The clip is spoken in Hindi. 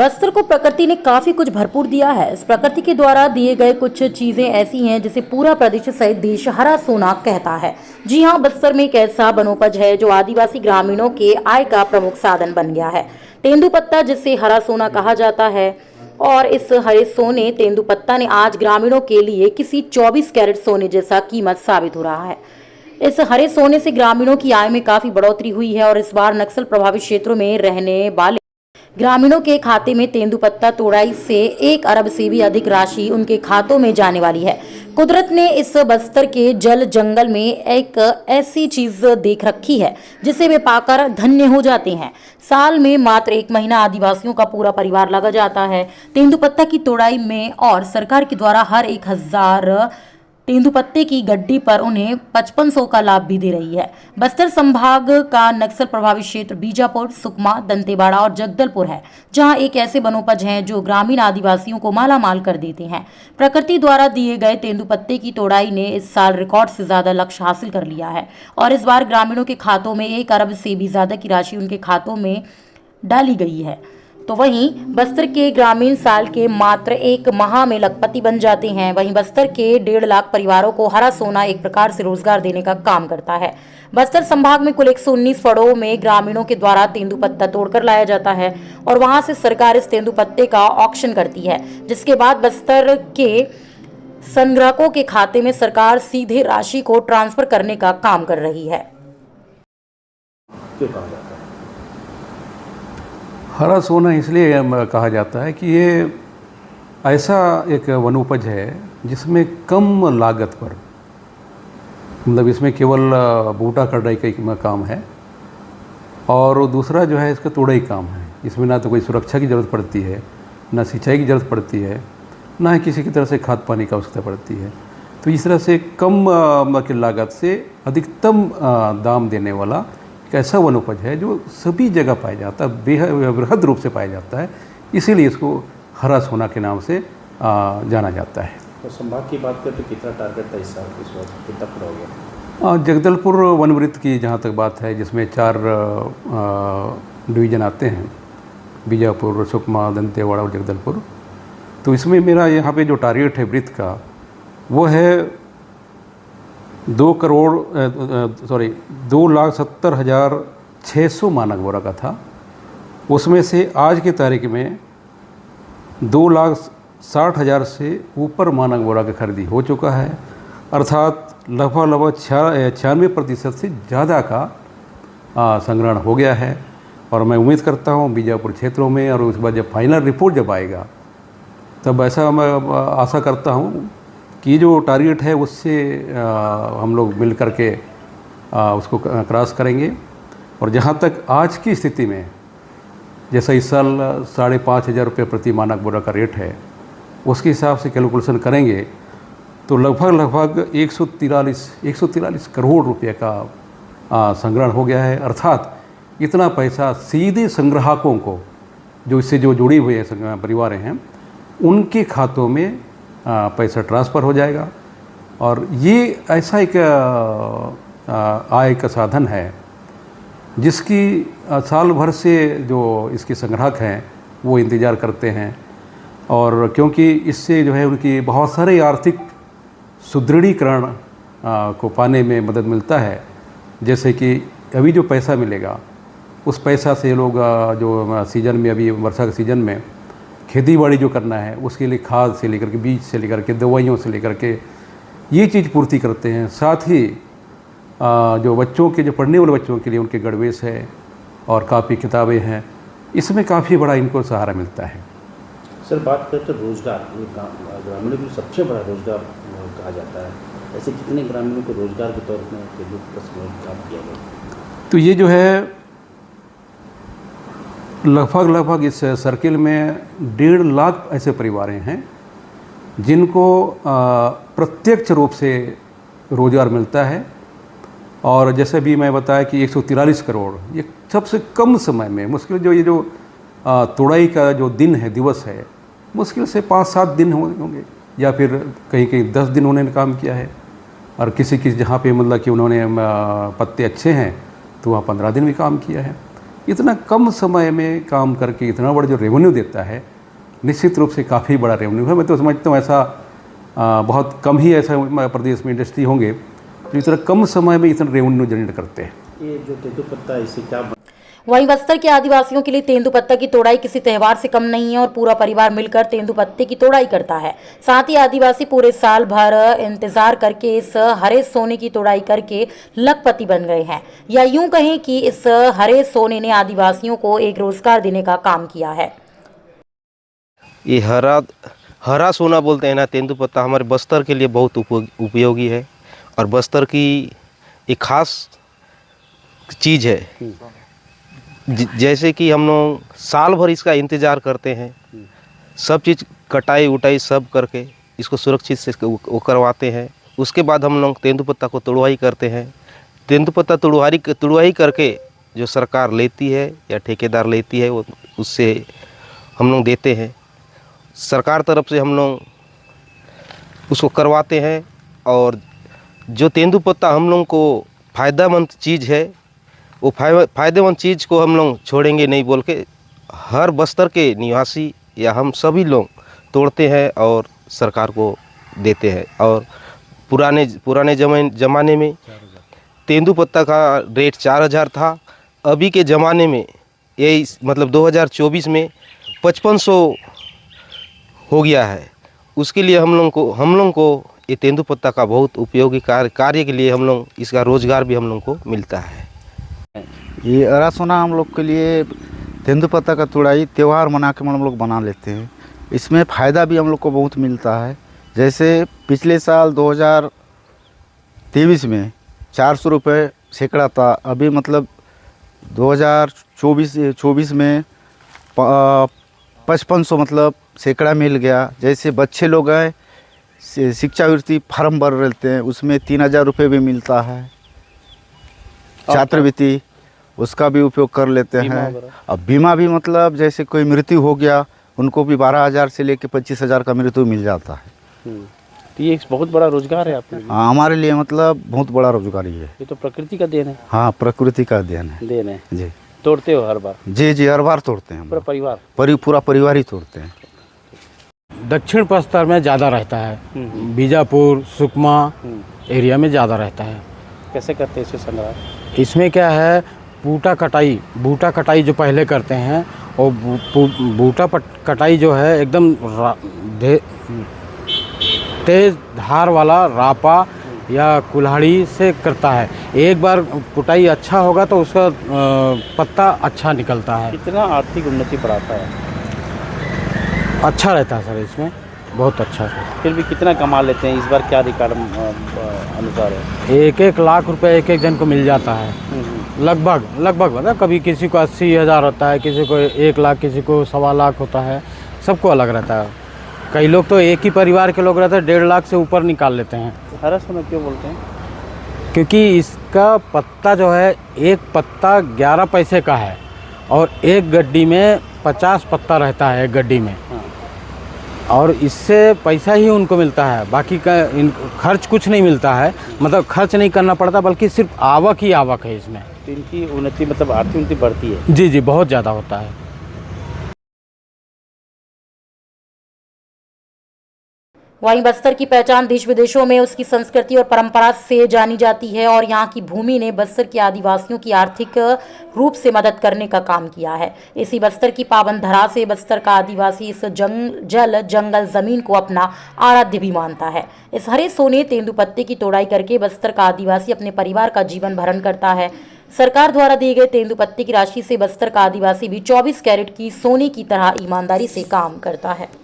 बस्तर को प्रकृति ने काफी कुछ भरपूर दिया है। इस प्रकृति के द्वारा दिए गए कुछ चीजें ऐसी हैं जिसे पूरा प्रदेश सहित देश हरा सोना कहता है। जी हां, बस्तर में एक ऐसा वनोपज है जो आदिवासी ग्रामीणों के आय का प्रमुख साधन बन गया है। तेंदुपत्ता, जिसे हरा सोना कहा जाता है, और इस हरे सोने तेंदुपत्ता ने आज ग्रामीणों के लिए किसी 24 कैरेट सोने जैसा कीमत साबित हो रहा है। इस हरे सोने से ग्रामीणों की आय में काफी बढ़ोतरी हुई है और इस बार नक्सल प्रभावित क्षेत्रों में रहने वाले ग्रामीणों के खाते में तेंदुपत्ता तोड़ाई से 1 अरब से भी अधिक राशि उनके खातों में जाने वाली है। कुदरत ने इस बस्तर के जल जंगल में एक ऐसी चीज देख रखी है जिसे वे पाकर धन्य हो जाते हैं। साल में मात्र 1 महीना आदिवासियों का पूरा परिवार लगा जाता है तेंदुपत्ता की तोड़ाई में, और सरकार के द्वारा हर 1000 तेंदुपत्ते की गड्डी पर उन्हें 5500 का लाभ भी दे रही है। बस्तर संभाग का नक्सल प्रभावित क्षेत्र बीजापुर, सुकमा, दंतेवाड़ा और जगदलपुर है, जहां एक ऐसे वनोपज हैं जो ग्रामीण आदिवासियों को माला माल कर देते हैं। प्रकृति द्वारा दिए गए तेंदुपत्ते की तोड़ाई ने इस साल रिकॉर्ड से ज्यादा लक्ष्य हासिल कर लिया है और इस बार ग्रामीणों के खातों में 1 अरब से भी ज्यादा की राशि उनके खातों में डाली गई है। तो वहीं बस्तर के ग्रामीण साल के मात्र 1 माह में लखपति बन जाते हैं। वहीं बस्तर के 1.5 लाख परिवारों को हरा सोना एक प्रकार से रोजगार देने का काम करता है। बस्तर संभाग में कुल 119 फड़ों में ग्रामीणों के द्वारा तेंदुपत्ता तोड़कर लाया जाता है और वहां से सरकार इस तेंदुपत्ते का ऑक्शन करती है, जिसके बाद बस्तर के संग्राहकों के खाते में सरकार सीधे राशि को ट्रांसफर करने का काम कर रही है। क्यों कहा जाता है हरा सोना? इसलिए कहा जाता है कि ये ऐसा एक वनोपज है जिसमें कम लागत पर, मतलब इसमें केवल बूटा कटाई का काम है और दूसरा जो है इसका तोड़ाई काम है। इसमें ना तो कोई सुरक्षा की ज़रूरत पड़ती है, ना सिंचाई की ज़रूरत पड़ती है, ना ही किसी की तरह से खाद पानी की आवश्यकता पड़ती है। तो इस तरह से कम की लागत से अधिकतम दाम देने वाला एक ऐसा वनोपज है जो सभी जगह पाया जाता है, बृहद रूप से पाया जाता है, इसीलिए इसको हरा सोना के नाम से जाना जाता है। तो संभाग की बात करें तो कितना टारगेट था इस साल, इस वक्त कितना पूरा हो गया? जगदलपुर वनवृत्त की जहाँ तक बात है, जिसमें 4 डिवीज़न आते हैं, बीजापुर, सुकमा, दंतेवाड़ा और जगदलपुर, तो इसमें मेरा यहाँ पे जो टारगेट है वृत्त का वो है 2,70,600 मानक बोरा का था। उसमें से आज की तारीख में 2,60,000 से ऊपर मानक बोरा की खरीदी हो चुका है, अर्थात लगभग 96% से ज़्यादा का संग्रहण हो गया है। और मैं उम्मीद करता हूँ बीजापुर क्षेत्रों में, और उसके बाद जब फाइनल रिपोर्ट जब आएगा तब ऐसा मैं आशा करता हूँ कि जो टारगेट है उससे हम लोग मिल करके उसको क्रॉस करेंगे। और जहाँ तक आज की स्थिति में, जैसा इस साल 5,500 रुपये प्रति मानक बोरा का रेट है, उसके हिसाब से कैलकुलेशन करेंगे तो लगभग 143 करोड़ रुपये का संग्रहण हो गया है। अर्थात इतना पैसा सीधे संग्राहकों को, जो इससे जो जुड़ी हुए परिवार हैं, उनके खातों में पैसा ट्रांसफ़र हो जाएगा। और ये ऐसा एक आय का साधन है जिसकी साल भर से जो इसके संग्राहक हैं वो इंतज़ार करते हैं, और क्योंकि इससे जो है उनकी बहुत सारे आर्थिक सुदृढ़ीकरण को पाने में मदद मिलता है। जैसे कि अभी जो पैसा मिलेगा उस पैसा से लोग जो सीज़न में, अभी वर्षा के सीज़न में खेती बाड़ी जो करना है उसके लिए खाद से लेकर के, बीज से लेकर के, दवाइयों से लेकर के ये चीज़ पूर्ति करते हैं। साथ ही जो बच्चों के, जो पढ़ने वाले बच्चों के लिए उनके गणवेश है और काफ़ी किताबें हैं, इसमें काफ़ी बड़ा इनको सहारा मिलता है। सर, बात करें तो रोज़गार, ग्रामीणों को सबसे बड़ा रोज़गार कहा जाता है, ऐसे कितने ग्रामीणों को रोज़गार के तौर में काम किया गया? तो ये जो है लगभग इस सर्किल में 1.5 लाख ऐसे परिवार हैं जिनको प्रत्यक्ष रूप से रोज़गार मिलता है। और जैसे भी मैं बताया कि 143 करोड़, ये सबसे कम समय में, मुश्किल जो ये जो तोड़ाई का जो दिन है, दिवस है, मुश्किल से 5-7 दिन होंगे, या फिर कहीं 10 दिन उन्होंने काम किया है। और किसी जहाँ पे मतलब कि उन्होंने पत्ते अच्छे हैं तो वहाँ 15 दिन भी काम किया है। इतना कम समय में काम करके इतना बड़ा जो रेवेन्यू देता है, निश्चित रूप से काफ़ी बड़ा रेवेन्यू है। मैं तो समझता हूँ ऐसा बहुत कम ही ऐसा प्रदेश में इंडस्ट्री होंगे जो इतना कम समय में इतना रेवेन्यू जनरेट करते हैं। ये जो तेंदुपत्ता है इससे क्या वहीं बस्तर के आदिवासियों के लिए तेंदुपत्ता की तोड़ाई किसी त्योहार से कम नहीं है और पूरा परिवार मिलकर तेंदुपत्ते की तोड़ाई करता है। साथ ही आदिवासी पूरे साल भर इंतजार करके इस हरे सोने की तोड़ाई करके लखपति बन गए हैं, या यूं कहें कि इस हरे सोने ने आदिवासियों को एक रोजगार देने का काम किया है। ये हरा सोना बोलते हैं ना, तेंदुपत्ता हमारे बस्तर के लिए बहुत उपयोगी है और बस्तर की एक खास चीज़ है। जैसे कि हम लोग साल भर इसका इंतज़ार करते हैं, सब चीज़ कटाई उटाई सब करके इसको सुरक्षित से वो करवाते हैं। उसके बाद हम लोग तेंदुपत्ता को तुड़वाई करते हैं। तेंदुपत्ता तुड़वाई करके जो सरकार लेती है या ठेकेदार लेती है वो उससे हम लोग देते हैं। सरकार तरफ से हम लोग उसको करवाते हैं और जो तेंदुपत्ता हम लोग को फ़ायदेमंद चीज़ है वो फ़ायदेमंद चीज़ को हम लोग छोड़ेंगे नहीं बोल के हर बस्तर के निवासी या हम सभी लोग तोड़ते हैं और सरकार को देते हैं। और पुराने ज़माने में तेंदुपत्ता का रेट 4000 था। अभी के ज़माने में ये मतलब 2024 में 5500 हो गया है। उसके लिए हम लोग को ये तेंदुपत्ता का बहुत उपयोगी कार्य के लिए हम लोग इसका रोज़गार भी हम लोग को मिलता है। ये हरा सोना हम लोग के लिए तेंदुपत्ता का तुड़ाई त्यौहार मना के हम लोग बना लेते हैं। इसमें फ़ायदा भी हम लोग को बहुत मिलता है। जैसे पिछले साल 2023 में 400 रुपये सैकड़ा था, अभी मतलब 2024 में 5500 मतलब सैकड़ा मिल गया। जैसे बच्चे लोग हैं शिक्षावृत्ति फार्म भर रहते हैं, उसमें 3000 रुपये भी मिलता है। छात्रवृत्ति उसका भी उपयोग कर लेते हैं। अब बीमा भी मतलब जैसे कोई मृत्यु हो गया उनको भी 12,000 से लेकर 25,000 का मृत्यु मिल जाता है। तो ये एक बहुत बड़ा रोजगार है आपके लिए। हाँ, हमारे लिए मतलब बहुत बड़ा रोजगार ये है। ये तो प्रकृति का देन है। हाँ, प्रकृति का देन है। जी। तोड़ते हो हर बार? जी, हर बार तोड़ते हैं। पूरा परिवार? पूरा परिवार ही तोड़ते हैं। दक्षिण बस्तर में ज़्यादा रहता है, बीजापुर सुकमा एरिया में ज़्यादा रहता है। कैसे करते हैं इसे संग्रह? इसमें क्या है, बूटा कटाई जो पहले करते हैं और बूटा कटाई जो है एकदम तेज धार वाला रापा या कुल्हाड़ी से करता है। एक बार कुटाई अच्छा होगा तो उसका पत्ता अच्छा निकलता है। कितना आर्थिक उन्नति बढ़ाता है? अच्छा रहता है सर, इसमें बहुत अच्छा है। फिर भी कितना कमा लेते हैं इस बार, क्या रिकॉर्ड अनुसार है? 1-1 लाख रुपए एक जन को मिल जाता है। लगभग मतलब कभी किसी को 80,000 होता है, किसी को 1 लाख, किसी को 1.25 लाख होता है, सबको अलग रहता है। कई लोग तो एक ही परिवार के लोग रहते हैं 1.5 लाख से ऊपर निकाल लेते हैं। हरा सोना क्यों बोलते हैं? क्योंकि इसका पत्ता जो है, एक पत्ता 11 पैसे का है और एक गड्डी में 50 पत्ता रहता है एक गड्डी में। और इससे पैसा ही उनको मिलता है, बाकी का खर्च कुछ नहीं मिलता है। मतलब खर्च नहीं करना पड़ता, बल्कि सिर्फ आवक ही आवक है इसमें। तो इनकी उन्नति मतलब आर्थिक उन्नति बढ़ती है? जी, बहुत ज़्यादा होता है। वहीं बस्तर की पहचान देश विदेशों में उसकी संस्कृति और परंपरा से जानी जाती है और यहाँ की भूमि ने बस्तर के आदिवासियों की आर्थिक रूप से मदद करने का काम किया है। इसी बस्तर की पावन धरा से बस्तर का आदिवासी इस जल जंगल जमीन को अपना आराध्य भी मानता है। इस हरे सोने तेंदुपत्ते की तोड़ाई करके बस्तर का आदिवासी अपने परिवार का जीवन भरण करता है। सरकार द्वारा दिए गए तेंदुपत्ते की राशि से बस्तर का आदिवासी भी 24 कैरेट की सोने की तरह ईमानदारी से काम करता है।